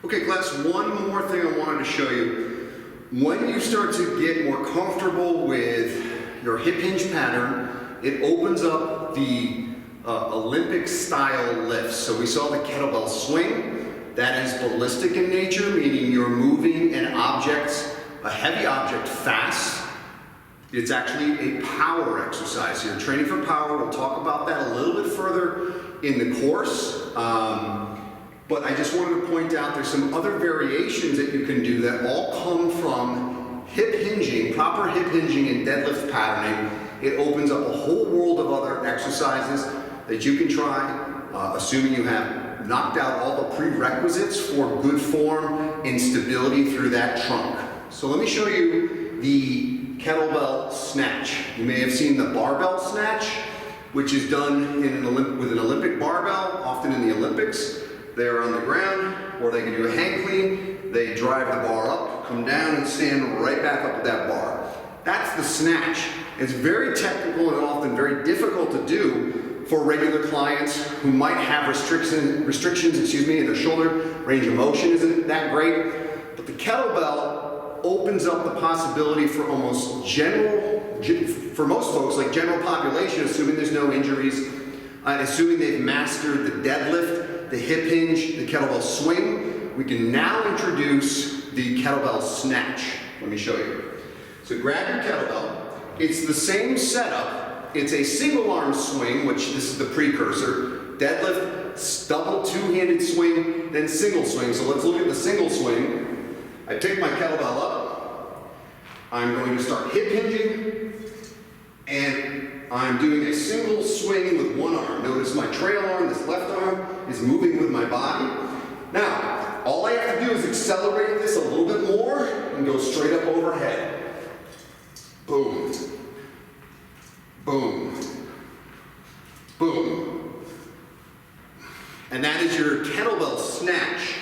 Okay, class, one more thing I wanted to show you. When you start to get more comfortable with your hip hinge pattern, it opens up the Olympic style lifts. So we saw the kettlebell swing. That is ballistic in nature, meaning you're moving an object, a heavy object, fast. It's actually a power exercise. So you're training for power. We'll talk about that a little bit further in the course. But I just wanted to point out there's some other variations that you can do that all come from hip hinging, proper hip hinging and deadlift patterning. It opens up a whole world of other exercises that you can try, assuming you have knocked out all the prerequisites for good form and stability through that trunk. So let me show you the kettlebell snatch. You may have seen the barbell snatch, which is done with an Olympic barbell, often in the Olympics. They're on the ground, or they can do a hang clean. They drive the bar up, come down, and stand right back up with that bar. That's the snatch. It's very technical and often very difficult to do for regular clients who might have restrictions in their shoulder. Range of motion isn't that great. But the kettlebell opens up the possibility for for most folks, like general population, assuming there's no injuries, assuming they've mastered the deadlift, the hip hinge, the kettlebell swing, we can now introduce the kettlebell snatch. Let me show you. So grab your kettlebell. It's the same setup. It's a single arm swing, which this is the precursor. Deadlift, double two-handed swing, then single swing. So let's look at the single swing. I pick my kettlebell up. I'm going to start hip hinging, and I'm doing a single swing with one arm. Notice my trail arm, this left arm, is moving with my body. Now, all I have to do is accelerate this a little bit more and go straight up overhead. Boom. Boom. Boom. And that is your kettlebell snatch.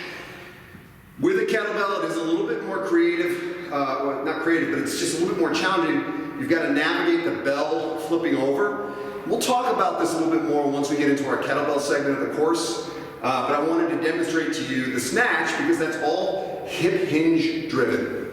With a kettlebell, it is a little bit more creative. Well, not creative, but it's just a little bit more challenging. You've got to navigate the bell flipping over. We'll talk about this a little bit more once we get into our kettlebell segment of the course. But I wanted to demonstrate to you the snatch because that's all hip hinge driven.